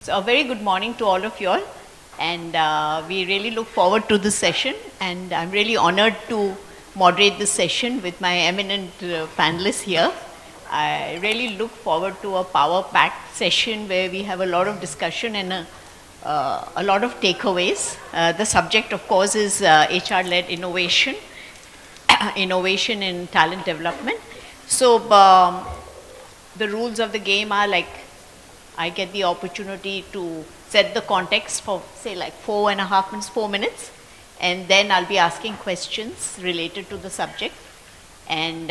So a very good morning to all of you all, and we really look forward to this session, and I'm really honored to moderate this session with my eminent panelists here. I really look forward to a power-packed session where we have a lot of discussion and a lot of takeaways. The subject, of course, is HR-led innovation, innovation in talent development. So the rules of the game are like, I get the opportunity to set the context for say like 4.5 minutes, 4 minutes, and then I'll be asking questions related to the subject, and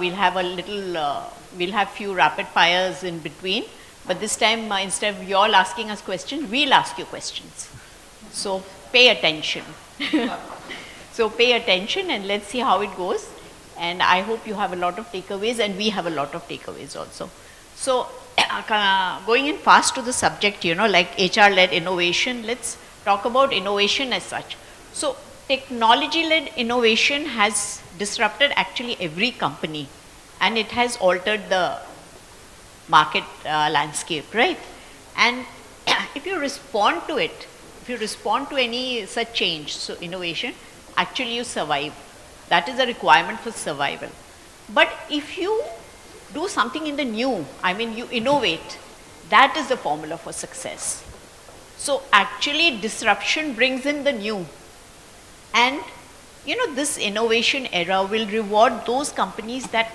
we'll have a little, we'll have few rapid fires in between, but this time instead of you all asking us questions, we'll ask you questions. So pay attention. So pay attention and let's see how it goes, and I hope you have a lot of takeaways and we have a lot of takeaways also. So going in fast to the subject, like HR-led innovation, let's talk about innovation as such. So technology-led innovation has disrupted actually every company, and it has altered the market landscape, right? And if you respond to it, if you respond to any such change, so innovation, actually you survive. That is a requirement for survival. But if you do something in the new, I mean you innovate, that is the formula for success. So actually disruption brings in the new, and this innovation era will reward those companies that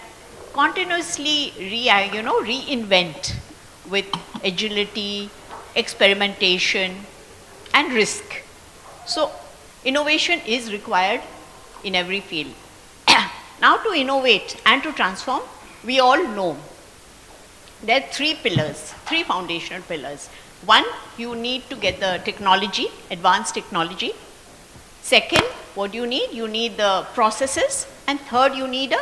continuously reinvent with agility, experimentation and risk. So innovation is required in every field. Now to innovate and to transform, we all know there are three pillars, three foundational pillars. One, you need to get the technology, advanced technology. Second, what do you need? You need the processes. And third, you need a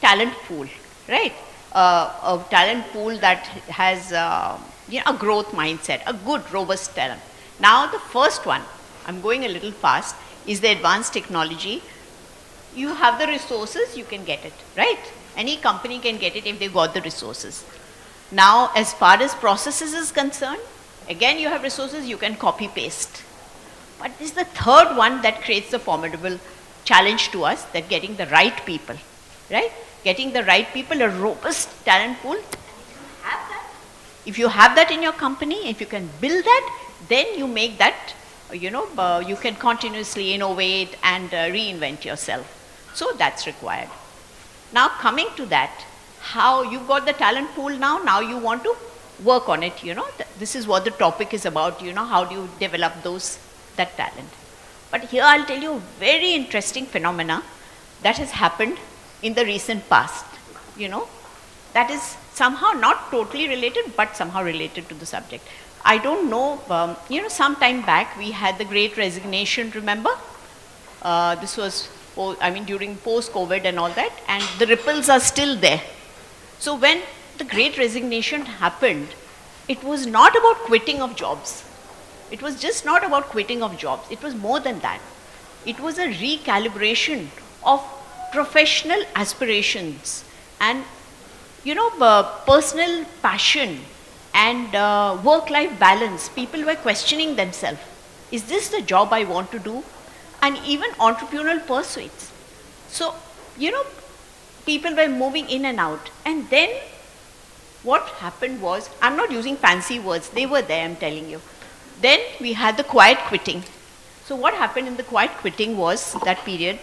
talent pool, right? A talent pool that has a growth mindset, a good, robust talent. Now the first one, I'm going a little fast, is the advanced technology. You have the resources, you can get it, right? Any company can get it if they've got the resources. Now, as far as processes is concerned, again you have resources, you can copy paste. But this is the third one that creates the formidable challenge to us, that getting the right people, right? Getting the right people, a robust talent pool. If you have that in your company, if you can build that, then you make that, you can continuously innovate and reinvent yourself. So that's required. Now coming to that, how you got the talent pool now you want to work on it, this is what the topic is about, how do you develop that talent. But here I'll tell you a very interesting phenomena that has happened in the recent past, that is somehow not totally related, but somehow related to the subject. I don't know, some time back we had the Great Resignation, remember? This was during post-COVID and all that, and the ripples are still there. So when the Great Resignation happened, it was not about quitting of jobs. It was just not about quitting of jobs. It was more than that. It was a recalibration of professional aspirations and, personal passion and work-life balance. People were questioning themselves. Is this the job I want to do? And even entrepreneurial pursuits. So, people were moving in and out. And then what happened was, I'm not using fancy words, they were there, I'm telling you. Then we had the quiet quitting. So what happened in the quiet quitting was that period,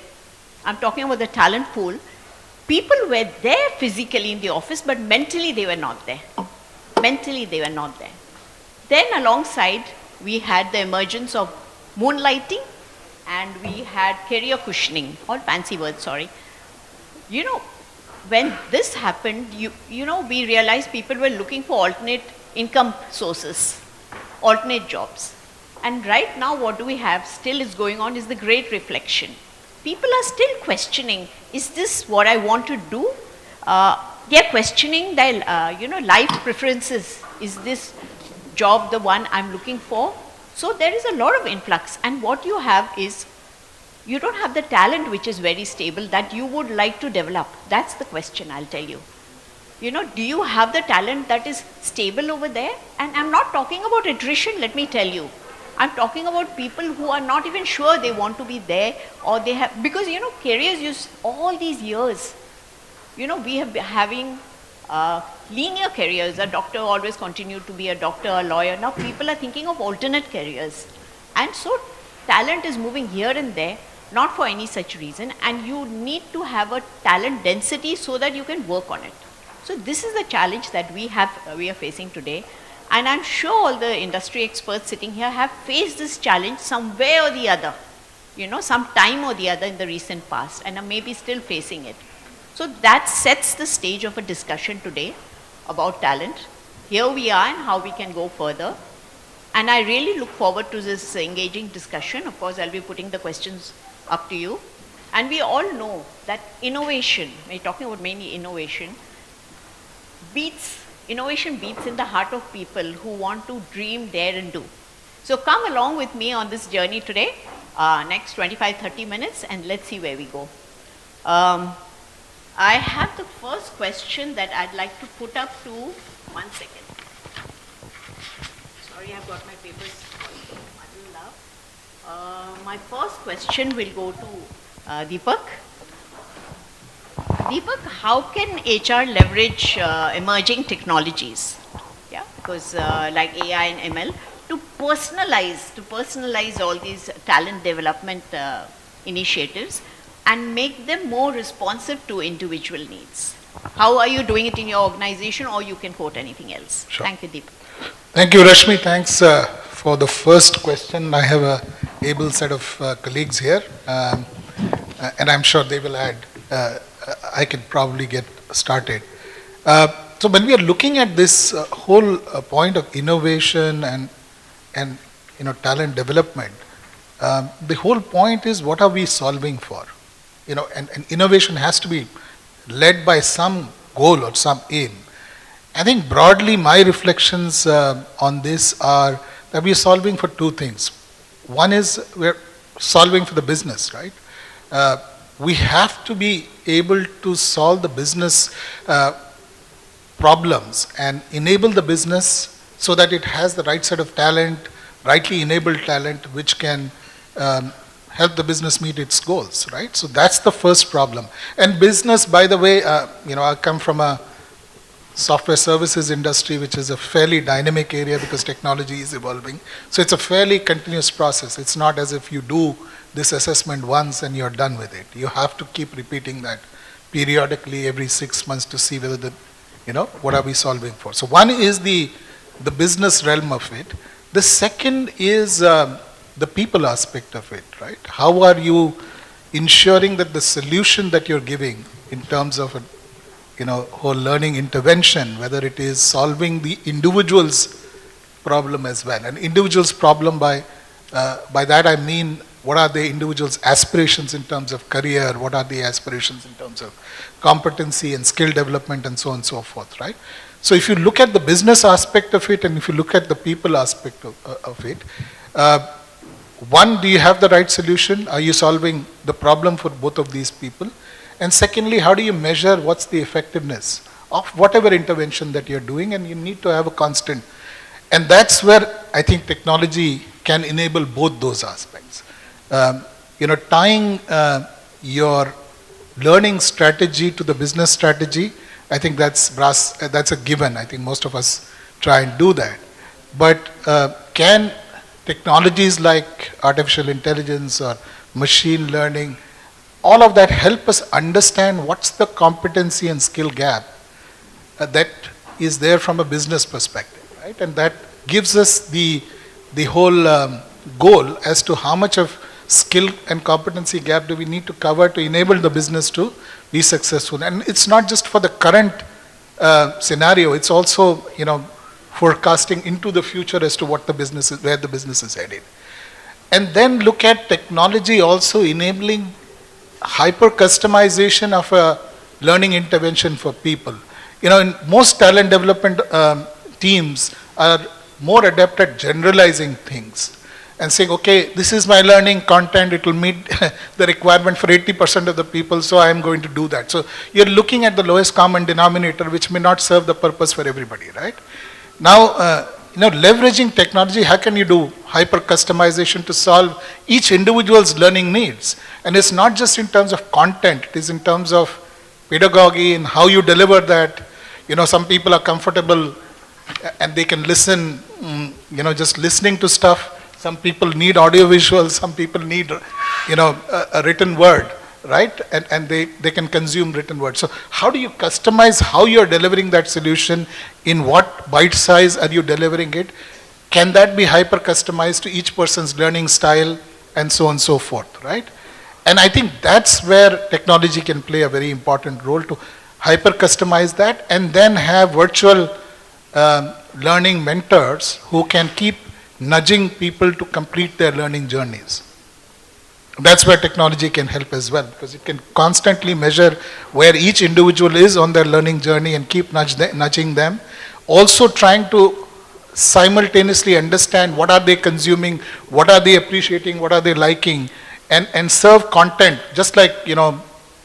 I'm talking about the talent pool, people were there physically in the office, but mentally they were not there. Mentally they were not there. Then alongside, we had the emergence of moonlighting, and we had career cushioning, all fancy words, sorry. When this happened, we realized people were looking for alternate income sources, alternate jobs. And right now what do we have still is going on is the great reflection. People are still questioning, is this what I want to do? They're questioning their, life preferences. Is this job the one I'm looking for? So there is a lot of influx, and what you have is, you don't have the talent which is very stable that you would like to develop. That's the question, I'll tell you. do you have the talent that is stable over there? And I'm not talking about attrition, let me tell you. I'm talking about people who are not even sure they want to be there, or they have, because careers use all these years. We have been having linear careers. A doctor always continued to be a doctor, a lawyer. Now people are thinking of alternate careers. And so talent is moving here and there, not for any such reason, and you need to have a talent density so that you can work on it. So this is the challenge that we are facing today. And I'm sure all the industry experts sitting here have faced this challenge some way or the other, some time or the other in the recent past, and are maybe still facing it. So that sets the stage of a discussion today about talent. Here we are and how we can go further. And I really look forward to this engaging discussion. Of course, I'll be putting the questions up to you. And we all know that innovation, we're talking about mainly innovation beats in the heart of people who want to dream, dare and do. So come along with me on this journey today, next 25-30 minutes, and let's see where we go. I have the first question that I'd like to put up to, 1 second. Sorry, I've got my papers muddled up. My first question will go to Deepak. Deepak, how can HR leverage emerging technologies? Yeah, because like AI and ML, to personalize all these talent development initiatives and make them more responsive to individual needs. How are you doing it in your organization, or you can quote anything else? Sure. Thank you, Deepak. Thank you, Rashmi. Thanks for the first question. I have a able set of colleagues here, and I'm sure they will add. I can probably get started. So when we are looking at this whole point of innovation and talent development, the whole point is, what are we solving for? And innovation has to be led by some goal or some aim. I think broadly my reflections on this are that we are solving for two things. One is we're solving for the business, right? We have to be able to solve the business problems and enable the business so that it has the right set of talent, rightly enabled talent, which can help the business meet its goals, right? So that's the first problem. And business, by the way, I come from a software services industry, which is a fairly dynamic area because technology is evolving. So it's a fairly continuous process. It's not as if you do this assessment once and you're done with it. You have to keep repeating that periodically every 6 months to see whether what are we solving for. So one is the business realm of it. The second is the people aspect of it, right? How are you ensuring that the solution that you're giving in terms of whole learning intervention, whether it is solving the individual's problem as well. And individual's problem, by that I mean, what are the individual's aspirations in terms of career, what are the aspirations in terms of competency and skill development and so on and so forth, right? So if you look at the business aspect of it and if you look at the people aspect of it, one, do you have the right solution? Are you solving the problem for both of these people? And secondly, how do you measure what's the effectiveness of whatever intervention that you're doing? And you need to have a constant. And that's where I think technology can enable both those aspects. Tying your learning strategy to the business strategy, I think that's a given. I think most of us try and do that. But can technologies like artificial intelligence or machine learning, all of that help us understand what's the competency and skill gap that is there from a business perspective, right? And that gives us the whole goal as to how much of skill and competency gap do we need to cover to enable the business to be successful. And it's not just for the current scenario, it's also, forecasting into the future as to what the business is, where the business is headed. And then look at technology also enabling hyper customization of a learning intervention for people. In most talent development teams are more adept at generalizing things. and saying, okay, this is my learning content, it will meet the requirement for 80% of the people, so I am going to do that. So you're looking at the lowest common denominator, which may not serve the purpose for everybody, right? Now, leveraging technology, how can you do hyper customization to solve each individual's learning needs? And it's not just in terms of content, it is in terms of pedagogy and how you deliver that. Some people are comfortable and they can listen, just listening to stuff. Some people need audio visuals, some people need, a written word, right? And they can consume written words. So how do you customize how you're delivering that solution? In what bite size are you delivering it? Can that be hyper customized to each person's learning style and so on and so forth, right? And I think that's where technology can play a very important role to hyper customize that, and then have virtual learning mentors who can keep nudging people to complete their learning journeys. That's where technology can help as well, because it can constantly measure where each individual is on their learning journey and keep nudging them. Also trying to simultaneously understand what are they consuming, what are they appreciating, what are they liking, and serve content, just like,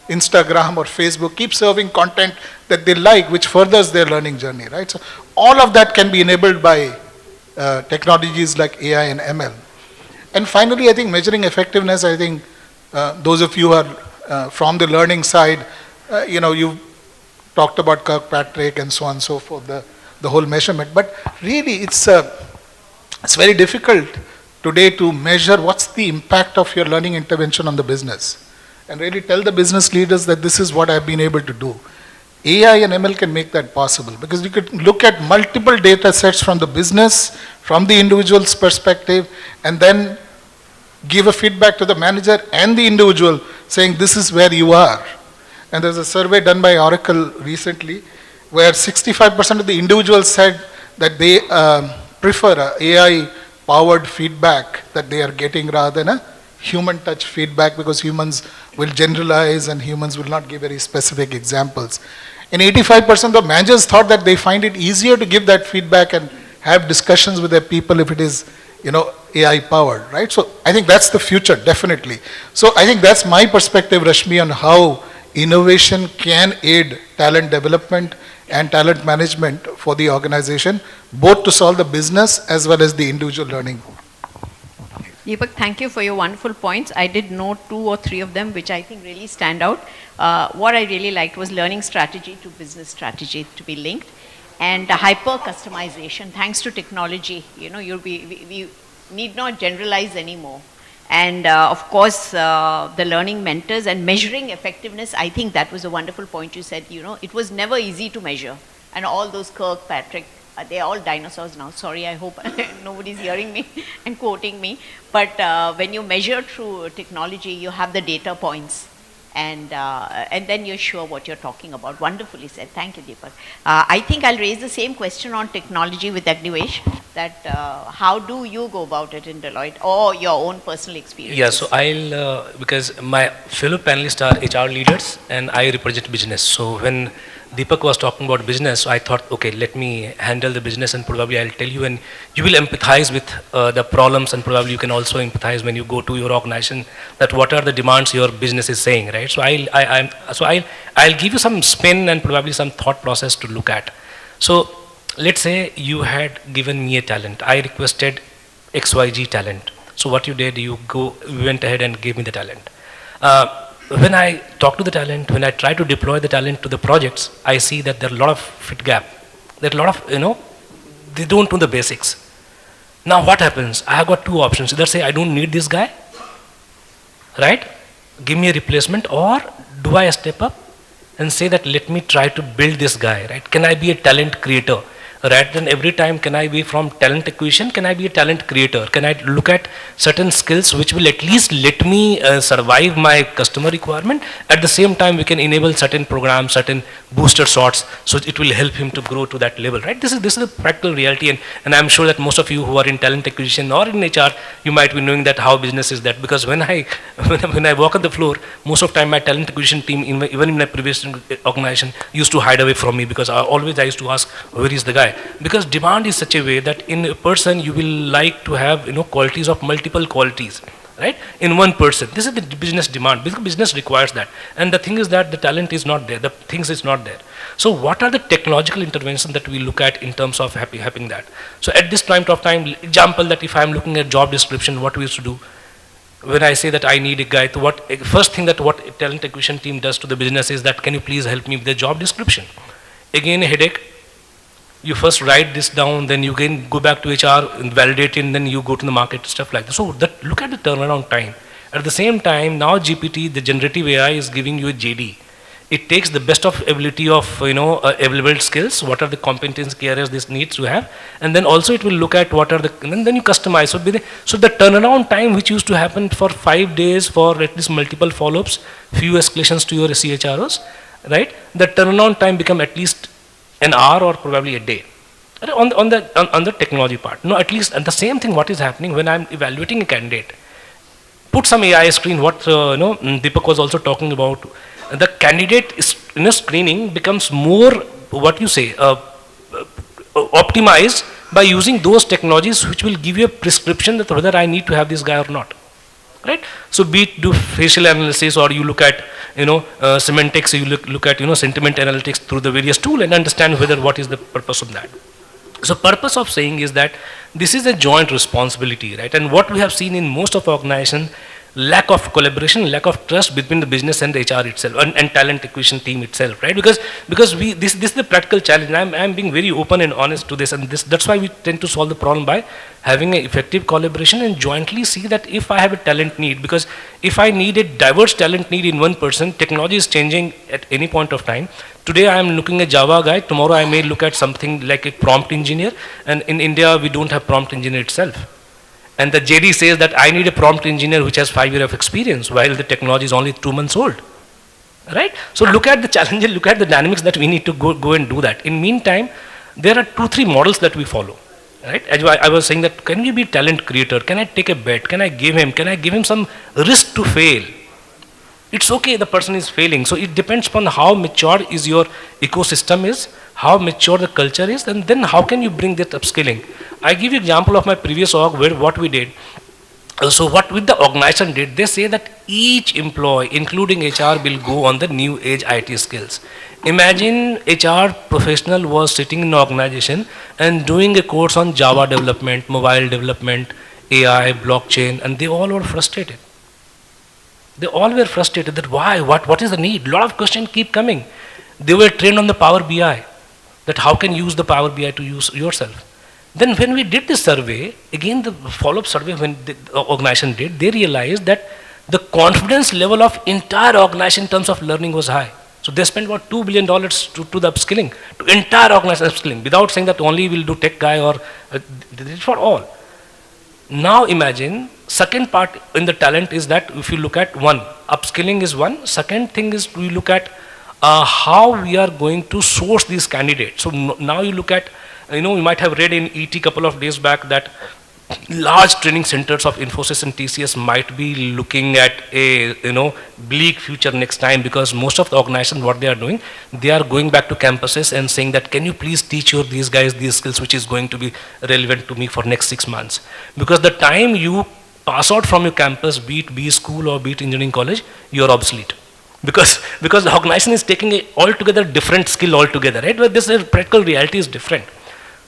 Instagram or Facebook, keep serving content that they like, which furthers their learning journey, right? So all of that can be enabled by technologies like AI and ML. And finally, I think measuring effectiveness, I think those of you who are from the learning side, you've talked about Kirkpatrick and so on and so forth, the whole measurement. But really, it's very difficult today to measure what's the impact of your learning intervention on the business, and really tell the business leaders that this is what I've been able to do. AI and ML can make that possible, because you could look at multiple data sets from the business, from the individual's perspective, and then give a feedback to the manager and the individual saying this is where you are. And there's a survey done by Oracle recently where 65% of the individuals said that they prefer AI-powered feedback that they are getting rather than a human touch feedback, because humans will generalize and humans will not give very specific examples. And 85% of managers thought that they find it easier to give that feedback and have discussions with their people if it is, AI powered, right? So I think that's the future, definitely. So I think that's my perspective, Rashmi, on how innovation can aid talent development and talent management for the organization, both to solve the business as well as the individual learning. Deepak, thank you for your wonderful points. I did note 2 or 3 of them, which I think really stand out. What I really liked was learning strategy to business strategy to be linked, and hyper customization. Thanks to technology, we need not generalize anymore. And of course, the learning mentors and measuring effectiveness. I think that was a wonderful point you said. It was never easy to measure, and all those Kirkpatrick. They're all dinosaurs now. Sorry, I hope nobody's hearing me and quoting me. But when you measure through technology, you have the data points, and then you're sure what you're talking about. Wonderfully said. Thank you, Deepak. I think I'll raise the same question on technology with Agniwesh, that how do you go about it in Deloitte, or your own personal experience? Yeah, so I'll, because my fellow panelists are HR leaders and I represent business. So when Deepak was talking about business, so I thought, okay, let me handle the business and probably I'll tell you, and you will empathize with the problems, and probably you can also empathize when you go to your organization that what are the demands your business is saying, right? So I'll give you some spin and probably some thought process to look at. So let's say you had given me a talent. I requested XYG talent. So what you did, you went ahead and gave me the talent. When I talk to the talent, when I try to deploy the talent to the projects, I see that there are a lot of fit gap. There are a lot of, they don't know the basics. Now what happens? I have got 2 options. Either say I don't need this guy, right? Give me a replacement, or do I step up and say that let me try to build this guy, right? Can I be a talent creator? Rather than every time can I be from talent acquisition, can I be a talent creator? Can I look at certain skills which will at least let me survive my customer requirement? At the same time, we can enable certain programs, certain booster shots, so it will help him to grow to that level, right? This is a practical reality, and I'm sure that most of you who are in talent acquisition or in HR, you might be knowing that how business is that, because when I walk on the floor, most of the time my talent acquisition team, even in my previous organization, used to hide away from me, because I used to ask, where is the guy? AI? Because demand is such a way that in a person you will like to have, qualities of multiple qualities, right? In one person. This is the business demand, because business requires that. And the thing is that the talent is not there, the things is not there. So what are the technological interventions that we look at in terms of having that? So at this point of time, example that if I'm looking at job description, what we used to do, when I say that I need a guy, to first thing that what a talent acquisition team does to the business is that, can you please help me with the job description? Again, a headache. You first write this down, then you can go back to HR and validate it, and then you go to the market, stuff like that. So look at the turnaround time. At the same time, now GPT, the generative AI, is giving you a JD. It takes the best of ability of available skills, what are the competency areas this needs to have, and then also it will look at what are the, and then you customize. So the turnaround time which used to happen for 5 days for at least multiple follow-ups, few escalations to your CHROs, right? The turnaround time become at least an hour or probably a day. On the technology part. No, at least, and the same thing what is happening when I'm evaluating a candidate. Put some AI screen, what Deepak was also talking about. The candidate screening becomes more, what you say, optimized by using those technologies which will give you a prescription that whether I need to have this guy or not, right? So be it do facial analysis, or you look at semantics, you look at sentiment analytics through the various tool and understand whether what is the purpose of that. So purpose of saying is that this is a joint responsibility, right? And what we have seen in most of organizations, lack of collaboration, lack of trust between the business and the HR itself, and talent acquisition team itself, right? Because this is the practical challenge. I'm being very open and honest to this, and that's why we tend to solve the problem by having an effective collaboration and jointly see that if I have a talent need, because if I need a diverse talent need in one person, technology is changing at any point of time. Today I am looking at Java guy, tomorrow I may look at something like a prompt engineer, and in India we don't have prompt engineer itself. And the JD says that I need a prompt engineer which has 5 years of experience, while the technology is only 2 months old, right? So look at the challenges, look at the dynamics that we need to go and do that. In meantime, there are 2-3 models that we follow, right? As I was saying that, can you be talent creator? Can I take a bet? Can I give him some risk to fail? It's okay, the person is failing. So it depends upon how mature is your ecosystem is, how mature the culture is, and then how can you bring that upskilling. I give you example of my previous org where what we did. So what with the organization did, they say that each employee, including HR, will go on the new age IT skills. Imagine HR professional was sitting in an organization and doing a course on Java development, mobile development, AI, blockchain, and they all were frustrated. They all were frustrated that why, what is the need? A lot of questions keep coming. They were trained on the Power BI, that how can you use the Power BI to use yourself. Then when we did this survey, again the follow-up survey when the organization did, they realized that the confidence level of entire organization in terms of learning was high. So they spent about $2 billion to the upskilling, to entire organization upskilling, without saying that only we'll do tech guy or they did it for all. Now imagine, second part in the talent is that if you look at one, upskilling is one. Second thing is we look at how we are going to source these candidates. So now you look at, you might have read in ET couple of days back that large training centers of Infosys and TCS might be looking at a bleak future next time, because most of the organizations, what they are doing, they are going back to campuses and saying that, can you please teach these guys these skills which is going to be relevant to me for next 6 months. Because the time you pass out from your campus, be it B school or be it engineering college, you are obsolete. Because the organization is taking a altogether different skill altogether, right? But this practical reality is different.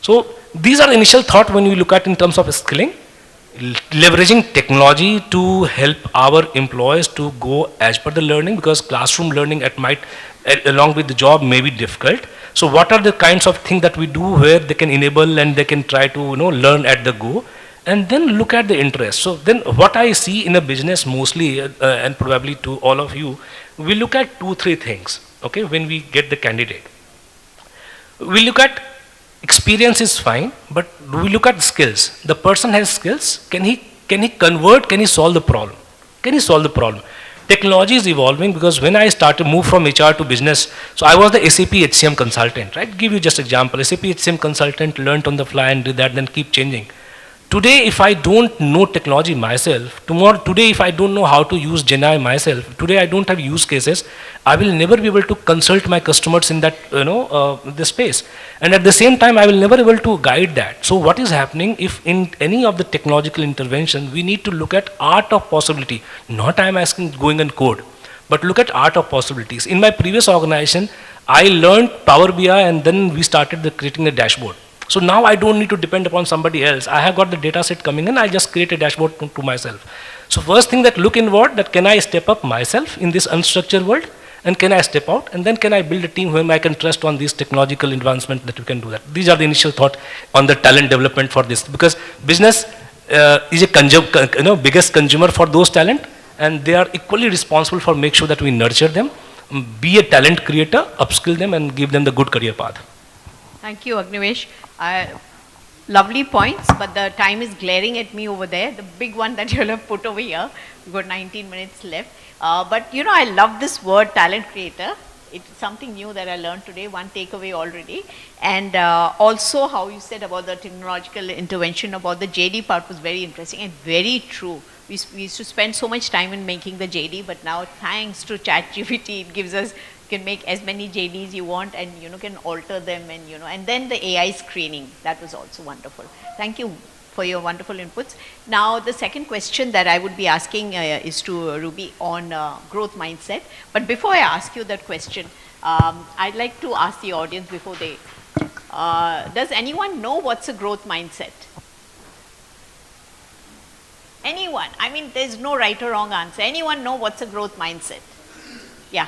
So these are initial thought when we look at in terms of skilling, leveraging technology to help our employees to go as per the learning, because classroom learning along with the job may be difficult. So what are the kinds of things that we do where they can enable and they can try to learn at the go, and then look at the interest. So then what I see in a business mostly, and probably to all of you, we look at 2-3 things, okay, when we get the candidate. We look at experience is fine, but we look at skills. The person has skills. Can he convert? Can he solve the problem? Can he solve the problem? Technology is evolving, because when I started move from HR to business, so I was the SAP HCM consultant, right? Give you just example. SAP HCM consultant learned on the fly and did that, then keep changing. Today, if I don't know technology myself, today, if I don't know how to use GenAI myself, today I don't have use cases, I will never be able to consult my customers in that, the space. And at the same time, I will never be able to guide that. So what is happening if in any of the technological intervention, we need to look at art of possibility. Not I am asking going and code, but look at art of possibilities. In my previous organization, I learned Power BI and then we started creating a dashboard. So now I don't need to depend upon somebody else. I have got the data set coming in, I'll just create a dashboard to myself. So first thing that look inward, that can I step up myself in this unstructured world, and can I step out, and then can I build a team whom I can trust on these technological advancement that we can do that. These are the initial thought on the talent development for this, because business is a biggest consumer for those talent, and they are equally responsible for make sure that we nurture them, be a talent creator, upskill them, and give them the good career path. Thank you, Agniwesh. Lovely points, but the time is glaring at me over there. The big one that you'll have put over here. We've got 19 minutes left. But I love this word, talent creator. It's something new that I learned today, one takeaway already. And also how you said about the technological intervention, about the JD part was very interesting and very true. We used to spend so much time in making the JD, but now thanks to ChatGPT, it gives us, can make as many JDs you want, and can alter them, and and then the AI screening, that was also wonderful. Thank you for your wonderful inputs. Now the second question that I would be asking is to Ruby on growth mindset. But before I ask you that question, I'd like to ask the audience before they, does anyone know what's a growth mindset? Anyone? I mean, there's no right or wrong answer. Anyone know what's a growth mindset? Yeah.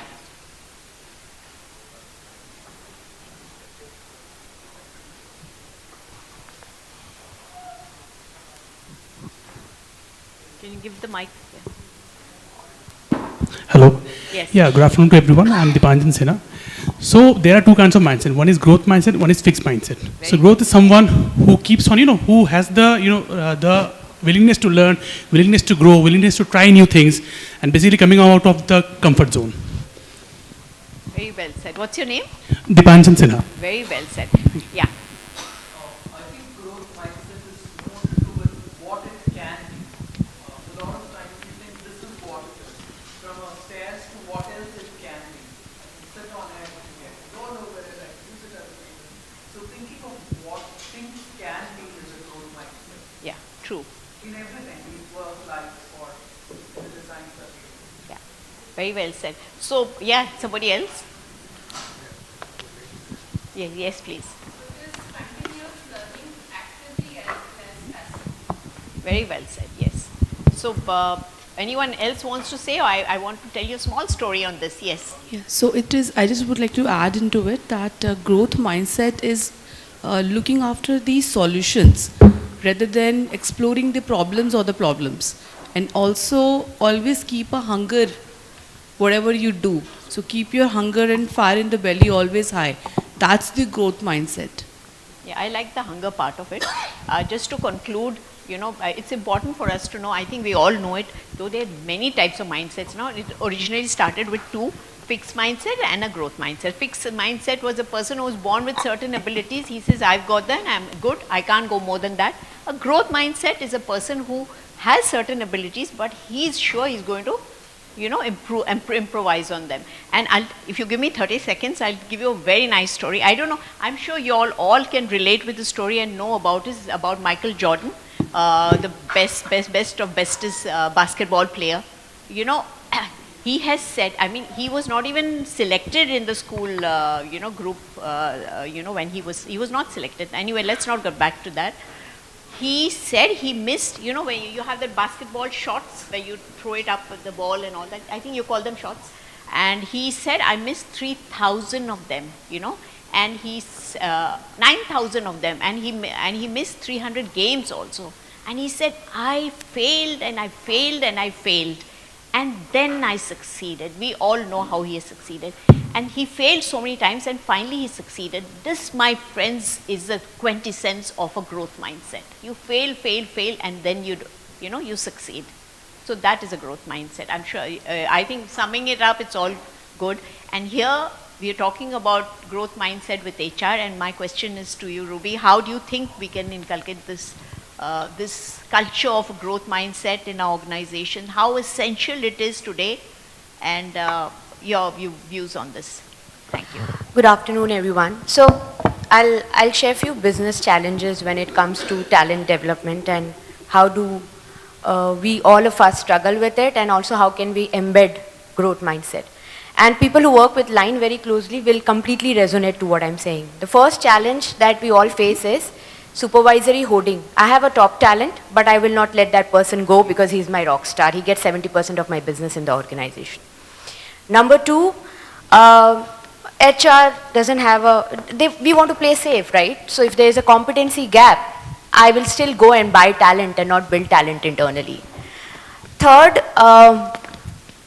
Can you give the mic? Hello. Yes. Yeah, good afternoon to everyone. I'm Dipanjan Sinha. So there are two kinds of mindset. One is growth mindset, one is fixed mindset. So growth is someone who keeps on, who has the, the willingness to learn, willingness to grow, willingness to try new things, and basically coming out of the comfort zone. Very well said. What's your name? Dipanjan Sinha. Very well said. Yeah. I think growth mindset is more to do with what it can be. A lot of times we think this is what it is. From a stairs to what else it can be. I can sit on it, I can roll over it, I can use it as a reason. So thinking of what things can be is a growth mindset. Yeah, true. In everything, we work, life, or in the design that we do. Yeah, very well said. So, yeah, somebody else? Yeah, yes, please. Very well said, yes. So, anyone else wants to say, or I want to tell you a small story on this, yes. Yeah, so it is, I just would like to add into it that growth mindset is looking after the solutions rather than exploring the problems or the problems. And also always keep a hunger, whatever you do. So keep your hunger and fire in the belly always high. That's the growth mindset. Yeah, I like the hunger part of it. Just to conclude, it's important for us to know, I think we all know it, though there are many types of mindsets now. It originally started with two, fixed mindset and a growth mindset. Fixed mindset was a person who was born with certain abilities. He says, I've got that, I'm good, I can't go more than that. A growth mindset is a person who has certain abilities, but he's sure he's going to improvise on them. And if you give me 30 seconds, I'll give you a very nice story. I don't know, I'm sure you all can relate with the story and know about it. It's about Michael Jordan, the best of bestest basketball player. He has said, I mean, he was not even selected in the school, group, when he was not selected. Anyway, let's not go back to that. He said he missed, when you have the basketball shots where you throw it up with the ball and all that. I think you call them shots. And he said, I missed 3,000 of them, and he's 9,000 of them, and he missed 300 games also. And he said, I failed and I failed and I failed, and then I succeeded. We all know how he has succeeded. And he failed so many times and finally he succeeded. This, my friends, is the quintessence of a growth mindset. You fail, and then you succeed. So that is a growth mindset. I'm sure, I think summing it up, it's all good. And here we are talking about growth mindset with HR, and my question is to you, Ruby, how do you think we can inculcate this this culture of growth mindset in our organization, how essential it is today, and your views on this. Thank you. Good afternoon, everyone. So I'll share a few business challenges when it comes to talent development and how do we, all of us, struggle with it, and also how can we embed growth mindset. And people who work with line very closely will completely resonate to what I'm saying. The first challenge that we all face is supervisory hoarding. I have a top talent, but I will not let that person go because he's my rock star. He gets 70% of my business in the organization. Number two, HR doesn't have we want to play safe, right? So if there is a competency gap, I will still go and buy talent and not build talent internally. Third,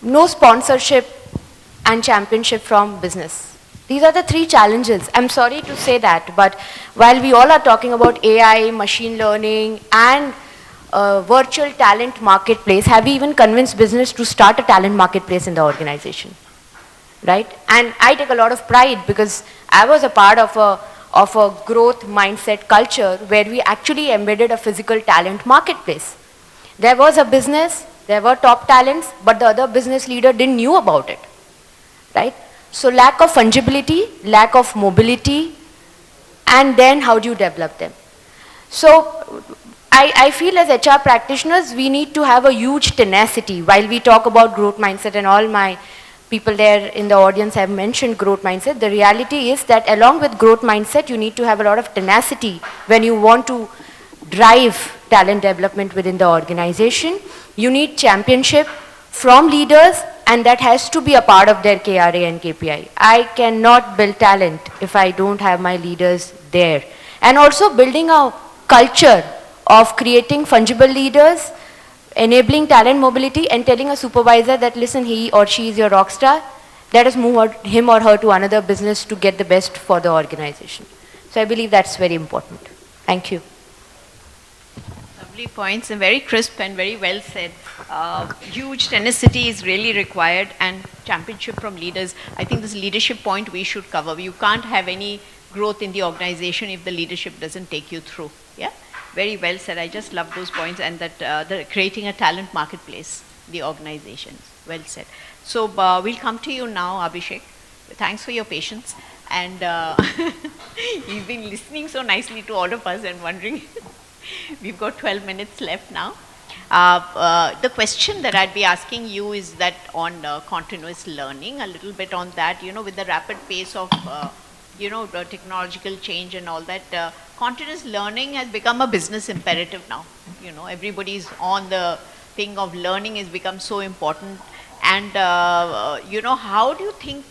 no sponsorship and championship from business. These are the three challenges. I'm sorry to say that, but while we all are talking about AI, machine learning, and virtual talent marketplace, have we even convinced business to start a talent marketplace in the organization? Right? And I take a lot of pride because I was a part of a growth mindset culture where we actually embedded a physical talent marketplace. There was a business, there were top talents, but the other business leader didn't knew about it. Right? So lack of fungibility, lack of mobility, and then how do you develop them? So I feel as HR practitioners, we need to have a huge tenacity. While we talk about growth mindset, and all my people there in the audience have mentioned growth mindset, the reality is that along with growth mindset, you need to have a lot of tenacity when you want to drive talent development within the organization. You need championship from leaders, and that has to be a part of their KRA and KPI. I cannot build talent if I don't have my leaders there. And also building a culture of creating fungible leaders, enabling talent mobility, and telling a supervisor that, listen, he or she is your rock star, let us move him or her to another business to get the best for the organization. So I believe that's very important. Thank you. Lovely points, and very crisp and very well said. Huge tenacity is really required, and championship from leaders. I think this leadership point we should cover. You can't have any growth in the organization if the leadership doesn't take you through. Yeah, very well said. I just love those points, and that creating a talent marketplace, the organization. Well said. So we'll come to you now, Abhishek. Thanks for your patience, and you've been listening so nicely to all of us and wondering. We've got 12 minutes left now. The question that I'd be asking you is that on continuous learning, a little bit on that, with the rapid pace of, the technological change and all that, continuous learning has become a business imperative now. Everybody's on the thing of learning has become so important. And, how do you think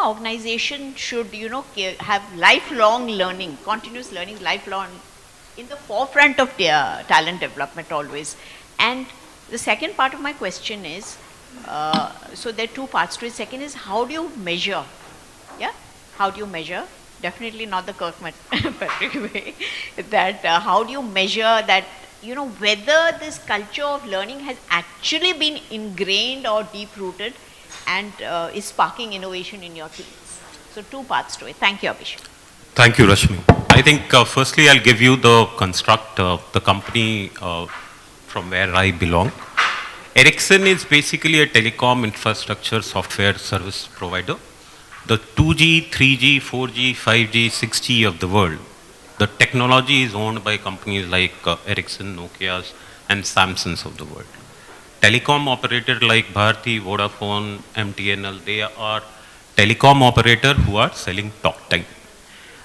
organization should, have lifelong learning, continuous learning, lifelong, in the forefront of their talent development always? And the second part of my question is, so there are two parts to it. Second is, how do you measure? Yeah, how do you measure? Definitely not the Kirkpatrick way. That how do you measure that, whether this culture of learning has actually been ingrained or deep-rooted and is sparking innovation in your teams? So two parts to it. Thank you, Abhishek. Thank you, Rashmi. I think firstly I'll give you the construct, the company from where I belong. Ericsson is basically a telecom infrastructure software service provider. The 2G, 3G, 4G, 5G, 6G of the world, the technology is owned by companies like Ericsson, Nokia's, and Samsung's of the world. Telecom operators like Bharti, Vodafone, MTNL, they are telecom operators who are selling talk time.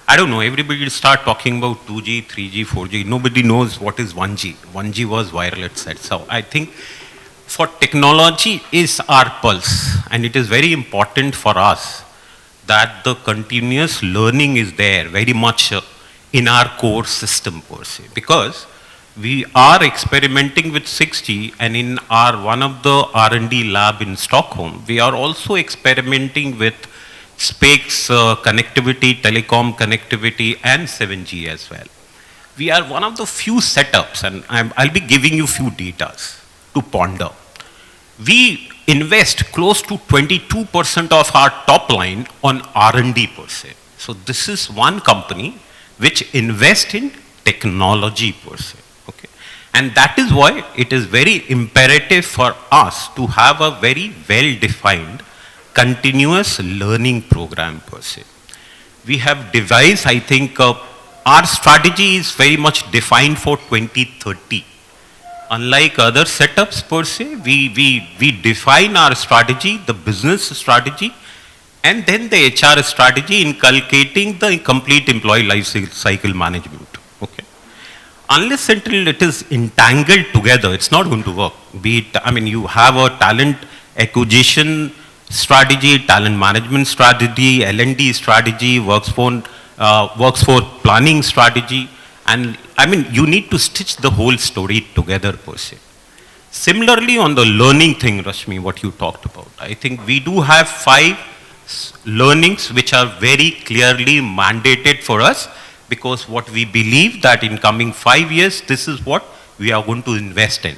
I don't know, everybody will start talking about 2G, 3G, 4G. Nobody knows what is 1G. 1G was wireless set. So I think for technology is our pulse, and it is very important for us that the continuous learning is there very much in our core system per se, because we are experimenting with 6G, and in our one of the R&D lab in Stockholm, we are also experimenting with space connectivity, telecom connectivity, and 7G as well. We are one of the few setups, and I'll be giving you few data to ponder. We invest close to 22% of our top line on R&D per se. So this is one company which invests in technology per se. Okay. And that is why it is very imperative for us to have a very well-defined continuous learning program per se. We have devised, I think, our strategy is very much defined for 2030. Unlike other setups per se, we define our strategy, the business strategy, and then the HR strategy inculcating the complete employee life cycle management. Okay. Unless until it is entangled together, it's not going to work. Be it, I mean, you have a talent acquisition strategy, talent management strategy, L&D strategy, workforce planning strategy, and I mean, you need to stitch the whole story together per se. Similarly, on the learning thing, Rashmi, what you talked about, I think we do have 5 learnings which are very clearly mandated for us, because what we believe that in coming 5 years, this is what we are going to invest in.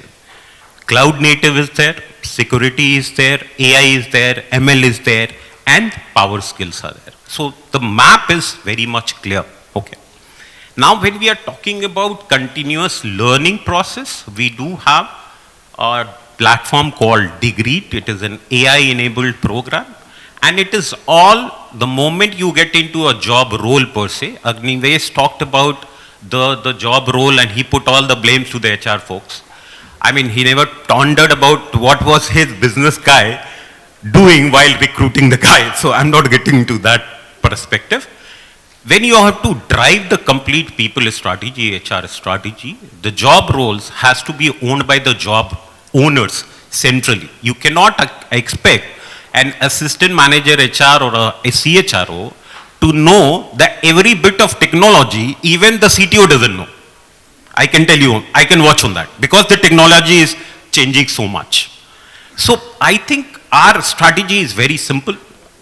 Cloud native is there, security is there, AI is there, ML is there, and power skills are there. So the map is very much clear. Okay. Now when we are talking about continuous learning process, we do have a platform called Degreed. It is an AI enabled program, and it is all the moment you get into a job role per se. Agniwesh talked about the job role and he put all the blames to the HR folks. I mean, he never pondered about what was his business guy doing while recruiting the guy. So I'm not getting into that perspective. When you have to drive the complete people strategy, HR strategy, the job roles has to be owned by the job owners centrally. You cannot expect an assistant manager HR or a CHRO to know that every bit of technology, even the CTO doesn't know. I can tell you, I can watch on that, because the technology is changing so much. So I think our strategy is very simple.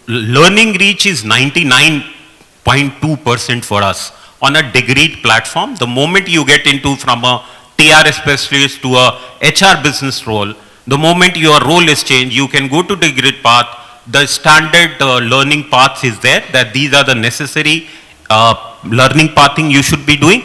Learning reach is 99.2% for us on a Degreed platform. The moment you get into from a TR specialist to a HR business role, the moment your role is changed, you can go to Degreed path. The standard learning paths is there, that these are the necessary learning pathing you should be doing.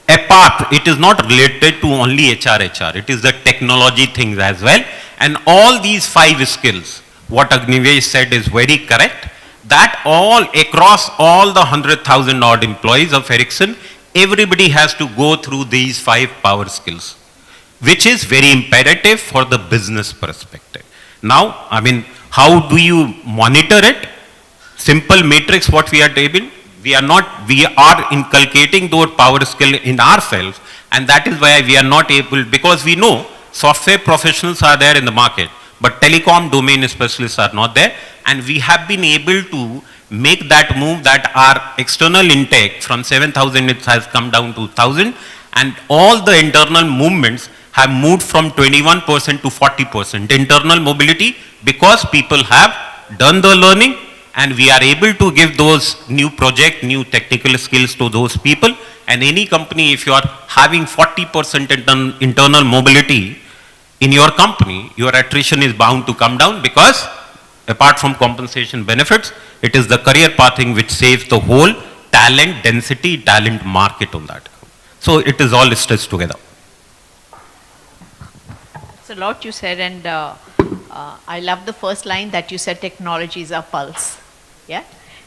Apart, it is not related to only HR. It is the technology things as well. And all these 5 skills, what Agniwesh said is very correct, that all across all the 100,000 odd employees of Ericsson, everybody has to go through these 5 power skills, which is very imperative for the business perspective. Now, I mean, how do you monitor it? Simple matrix, what we are able. We are inculcating those power skill in ourselves, and that is why we are not able, because we know software professionals are there in the market, but telecom domain specialists are not there, and we have been able to make that move, that our external intake from 7,000 it has come down to 1,000, and all the internal movements have moved from 21% to 40% internal mobility, because people have done the learning. And we are able to give those new project, new technical skills to those people. And any company, if you are having 40% internal mobility in your company, your attrition is bound to come down, because apart from compensation benefits, it is the career pathing which saves the whole talent density, talent market on that. So it is all stitched together. It's a lot you said, and I love the first line that you said, technology is our pulse. Yeah.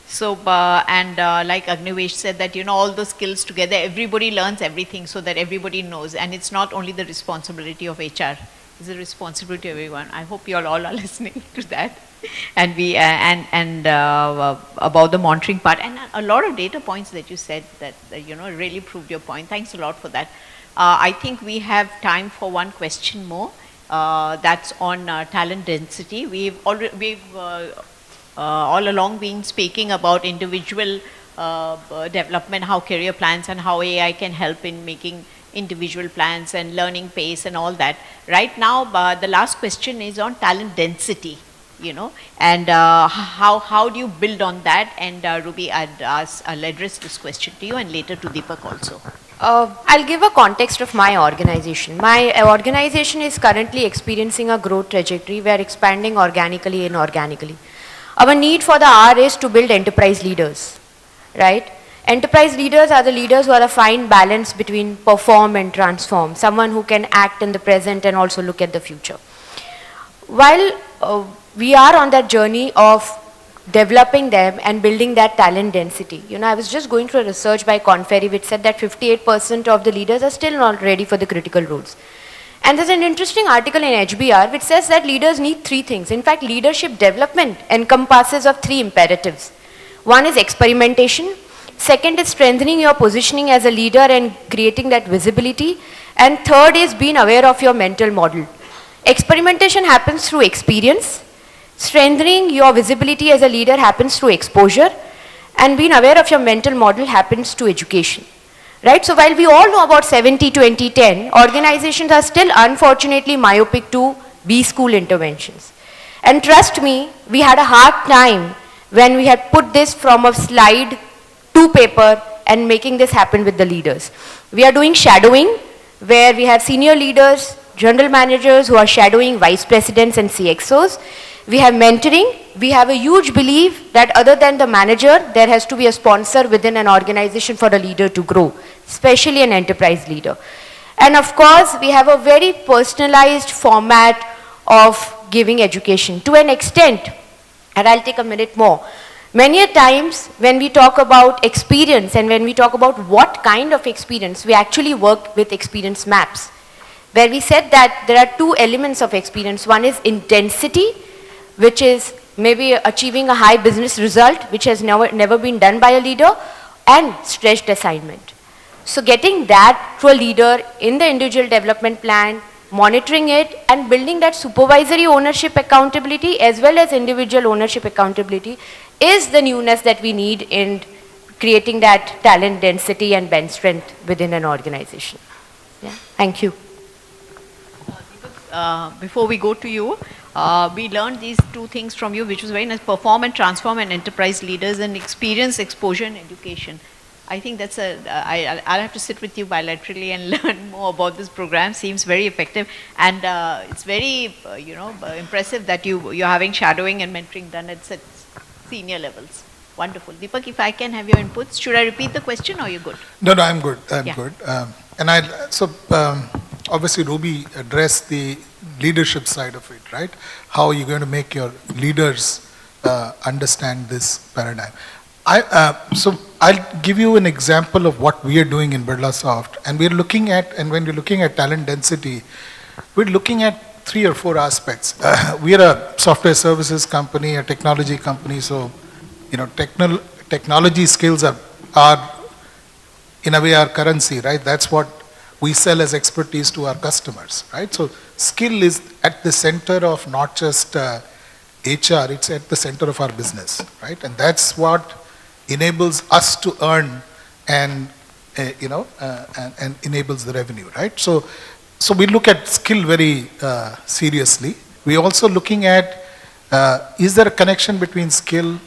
So, like Agniwesh said, that, you know, all those skills together, everybody learns everything so that everybody knows. And it's not only the responsibility of HR, it's the responsibility of everyone. I hope you all are listening to that. And about the monitoring part, and a lot of data points that you said that, you know, really proved your point. Thanks a lot for that. I think we have time for one question more. That's on talent density. We've all along been speaking about individual development, how career plans and how AI can help in making individual plans and learning pace and all that. Right now, the last question is on talent density, you know, and how do you build on that? And Ruby, I'll address this question to you and later to Deepak also. I'll give a context of my organization. My organization is currently experiencing a growth trajectory. We are expanding organically and inorganically. Our need for the hour is to build enterprise leaders, right? Enterprise leaders are the leaders who are a fine balance between perform and transform, someone who can act in the present and also look at the future. While we are on that journey of developing them and building that talent density, I was just going through a research by Conferry which said that 58% of the leaders are still not ready for the critical roles. And there's an interesting article in HBR which says that leaders need 3 things. In fact, leadership development encompasses of 3 imperatives. One is experimentation. Second is strengthening your positioning as a leader and creating that visibility. And third is being aware of your mental model. Experimentation happens through experience. Strengthening your visibility as a leader happens through exposure. And being aware of your mental model happens to education. Right? So while we all know about 70-20-10, organizations are still unfortunately myopic to B-school interventions. And trust me, we had a hard time when we had put this from a slide to paper and making this happen with the leaders. We are doing shadowing, where we have senior leaders, general managers who are shadowing vice presidents and CXOs. We have mentoring. We have a huge belief that other than the manager, there has to be a sponsor within an organization for a leader to grow, especially an enterprise leader. And of course, we have a very personalized format of giving education to an extent, and I'll take a minute more. Many a times when we talk about experience and when we talk about what kind of experience, we actually work with experience maps, where we said that there are 2 elements of experience. One is intensity, which is maybe achieving a high business result, which has never been done by a leader, and stretched assignment. So getting that to a leader in the individual development plan, monitoring it, and building that supervisory ownership accountability as well as individual ownership accountability is the newness that we need in creating that talent density and bench strength within an organization. Yeah. Thank you. Before we go to you, we learned these 2 things from you, which was very nice: perform and transform and enterprise leaders, and experience, exposure, and education. I think that's I'll have to sit with you bilaterally and learn more about this program. Seems very effective, and it's very, impressive that you're having shadowing and mentoring done at such senior levels. Wonderful. Deepak, if I can have your inputs, should I repeat the question or you're good? No, I'm good. I'm good. Obviously Ruby addressed the leadership side of it, right? How are you going to make your leaders understand this paradigm? So I'll give you an example of what we are doing in Birlasoft, and when we're looking at talent density, we're looking at 3 or 4 aspects. We are a software services company, a technology company, so technology skills are in a way our currency, right? That's what we sell as expertise to our customers, right? So skill is at the center of not just HR, it's at the center of our business, right? And that's what enables us to earn and and enables the revenue, right? So we look at skill very seriously. We also looking at is there a connection between skill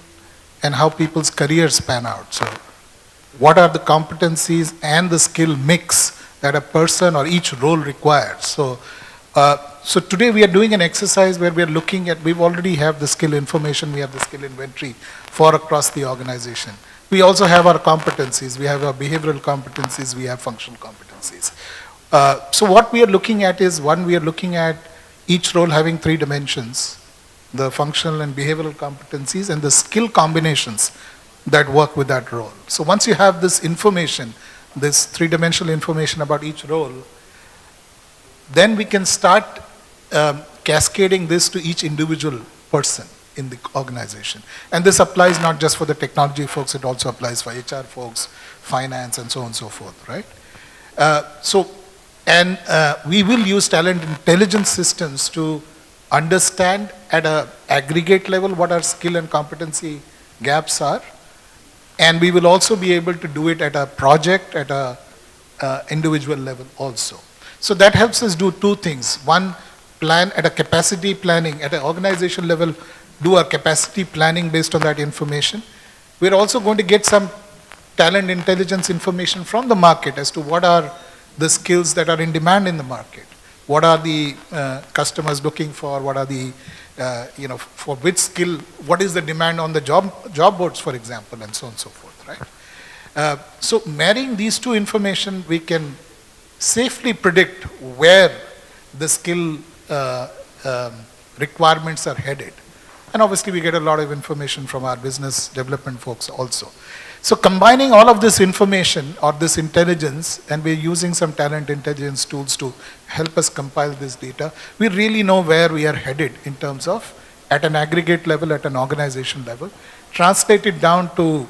and how people's careers pan out? So what are the competencies and the skill mix that a person or each role requires? So today we are doing an exercise where we are looking at, we already have the skill information, we have the skill inventory for across the organization. We also have our competencies, we have our behavioral competencies, we have functional competencies. So what we are looking at is, one, we are looking at each role having 3 dimensions, the functional and behavioral competencies and the skill combinations that work with that role. So once you have this information, this 3-dimensional information about each role, then we can start cascading this to each individual person in the organization. And this applies not just for the technology folks, it also applies for HR folks, finance, and so on and so forth, right? We will use talent intelligence systems to understand at an aggregate level what our skill and competency gaps are. And we will also be able to do it at a project, at a individual level also. So that helps us do 2 things. One, plan at a capacity planning, at an organization level, do our capacity planning based on that information. We're also going to get some talent intelligence information from the market as to what are the skills that are in demand in the market. What are the customers looking for? What are the, for which skill, what is the demand on the job boards, for example, and so on and so forth, right? So marrying these two information, we can safely predict where the skill requirements are headed. And obviously we get a lot of information from our business development folks also. So combining all of this information or this intelligence, and we're using some talent intelligence tools to help us compile this data, we really know where we are headed in terms of at an aggregate level, at an organization level, translate it down to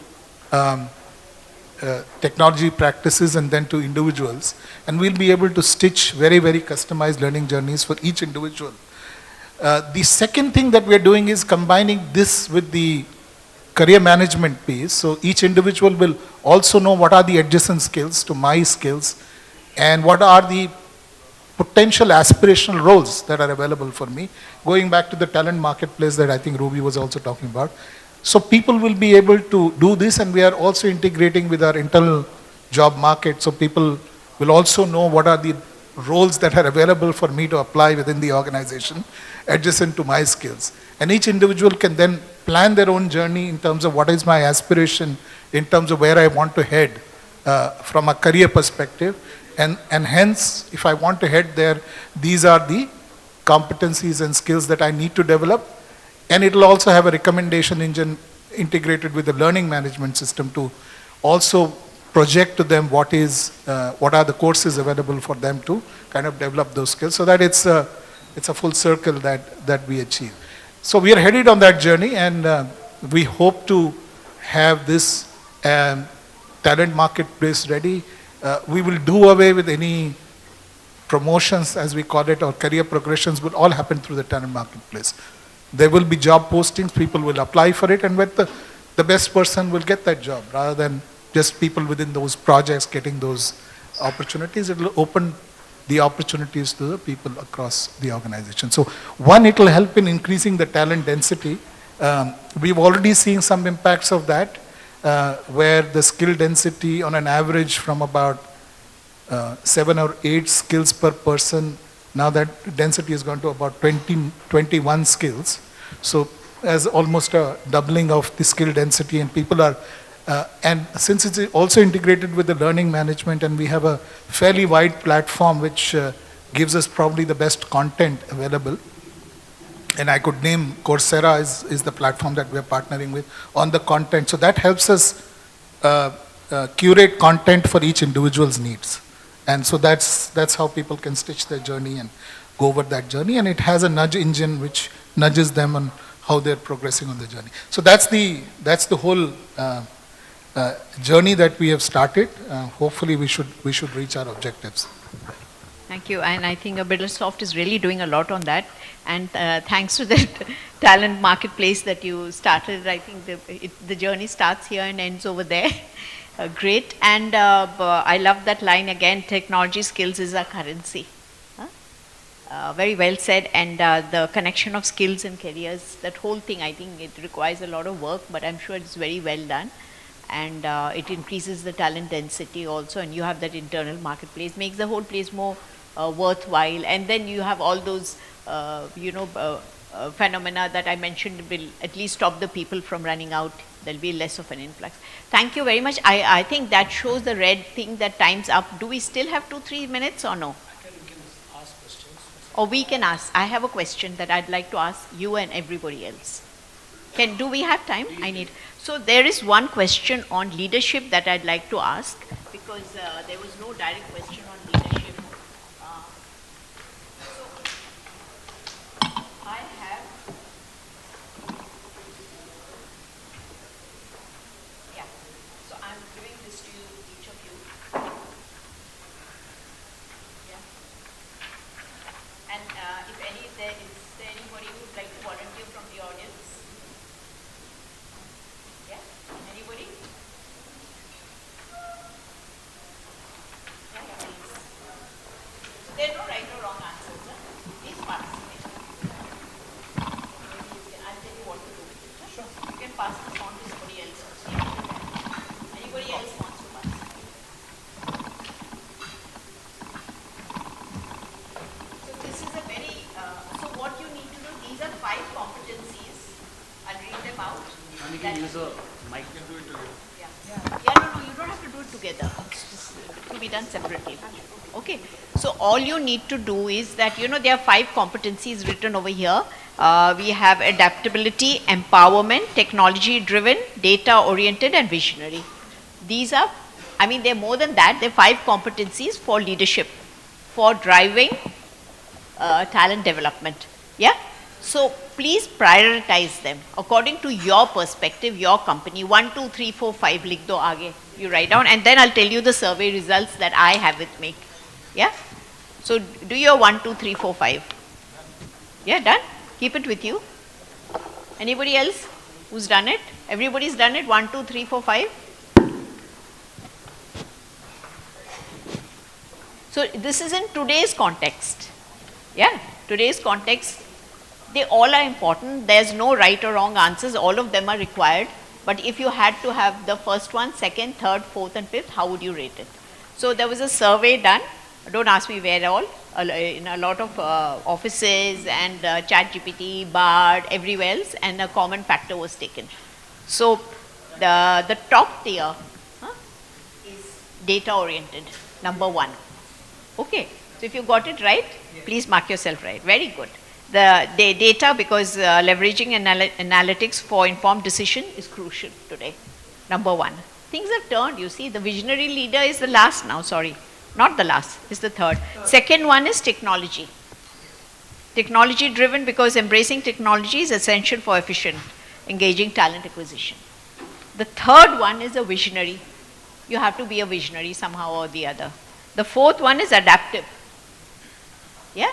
technology practices and then to individuals, and we'll be able to stitch very, very customized learning journeys for each individual. The second thing that we're doing is combining this with the career management piece. So each individual will also know what are the adjacent skills to my skills and what are the potential aspirational roles that are available for me. Going back to the talent marketplace that I think Ruby was also talking about. So people will be able to do this, and we are also integrating with our internal job market. So people will also know what are the roles that are available for me to apply within the organization adjacent to my skills. And each individual can then plan their own journey in terms of what is my aspiration, in terms of where I want to head from a career perspective. And hence, if I want to head there, these are the competencies and skills that I need to develop. And it will also have a recommendation engine integrated with the learning management system to also project to them what are the courses available for them to kind of develop those skills, so that it's a full circle that we achieve. So we are headed on that journey, and we hope to have this talent marketplace ready. We will do away with any promotions, as we call it, or career progressions will all happen through the talent marketplace. There will be job postings, people will apply for it, and with the best person will get that job, rather than just people within those projects getting those opportunities. It will open the opportunities to the people across the organization. So one, it will help in increasing the talent density. We've already seen some impacts of that, where the skill density on an average from about 7 or 8 skills per person, now that density has gone to about 21 skills. So as almost a doubling of the skill density, and people are, and since it's also integrated with the learning management, and we have a fairly wide platform which gives us probably the best content available. And I could name Coursera is the platform that we are partnering with on the content. So that helps us curate content for each individual's needs. And so that's how people can stitch their journey and go over that journey. And it has a nudge engine which nudges them on how they're progressing on the journey. So that's the whole journey that we have started. Hopefully we should reach our objectives. Thank you. And I think Birlasoft is really doing a lot on that. And thanks to the talent marketplace that you started, I think the journey starts here and ends over there. Great. And I love that line again, technology skills is our currency. Very well said. And the connection of skills and careers, that whole thing, I think it requires a lot of work, but I'm sure it's very well done. And it increases the talent density also, and you have that internal marketplace, makes the whole place more worthwhile. And then you have all those, phenomena that I mentioned will at least stop the people from running out. There'll be less of an influx. Thank you very much. I think that shows the red thing that time's up. Do we still have 2-3 minutes or no? We can ask questions. Or we can ask. I have a question that I'd like to ask you and everybody else. Do we have time? So there is one question on leadership that I'd like to ask, because there was no direct question on leadership. So I have, yeah, so I'm giving this to you, each of you. Yeah. And is there anybody who would like to volunteer from the audience? Yeah? Anybody? Yeah, please. So there are no right or wrong answers. Huh? Please participate. I'll tell you what to do. Sure. You can pass this on to somebody else also. Anybody else wants to participate? So this is a very, so what you need to do, these are 5 competencies. I'll read them out. And you can use a mic. Yeah. Yeah, no, you don't have done separately. Okay. So all you need to do is that, there are 5 competencies written over here. We have adaptability, empowerment, technology-driven, data-oriented, and visionary. These are, they're more than that. They're 5 competencies for leadership, for driving talent development. Yeah? So please prioritize them according to your perspective, your company. 1, 2, 3, 4, 5, likh do aage. You write down, and then I'll tell you the survey results that I have with me. Yeah? So do your 1, 2, 3, 4, 5. Yeah, done? Keep it with you. Anybody else who's done it? Everybody's done it? 1, 2, 3, 4, 5. So this is in today's context. Yeah, today's context, they all are important. There's no right or wrong answers. All of them are required. But if you had to have the first one, second, third, fourth, and fifth, how would you rate it? So there was a survey done. Don't ask me where all. In a lot of offices and ChatGPT, Bard, everywhere else, and a common factor was taken. So the top tier is data oriented, number 1. Okay, so if you got it right, please mark yourself right. Very good. The data, because leveraging analytics for informed decision is crucial today. Number 1. Things have turned, you see. The visionary leader is the last now, sorry. Not the last, is the third. Second one is technology. Technology driven, because embracing technology is essential for efficient, engaging talent acquisition. The third one is a visionary. You have to be a visionary somehow or the other. The fourth one is adaptive. Yeah?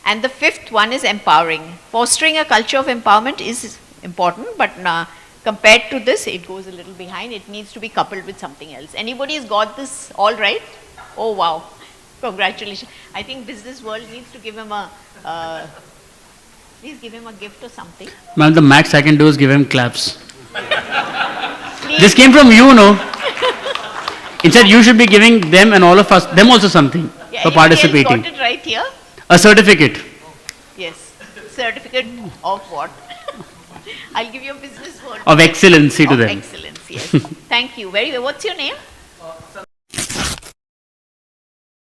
And the fifth one is empowering. Fostering a culture of empowerment is important, but compared to this, it goes a little behind. It needs to be coupled with something else. Anybody has got this all right? Oh, wow. Congratulations. I think business world needs to give him please give him a gift or something. Ma'am, the max I can do is give him claps. Please. This came from you, no? Instead, you should be giving them and all of us, them also something for participating. Got it right here? A certificate. Yes. Certificate of what? I'll give you a business word. Of excellency to them. Excellence, yes. Thank you. Very well. What's your name?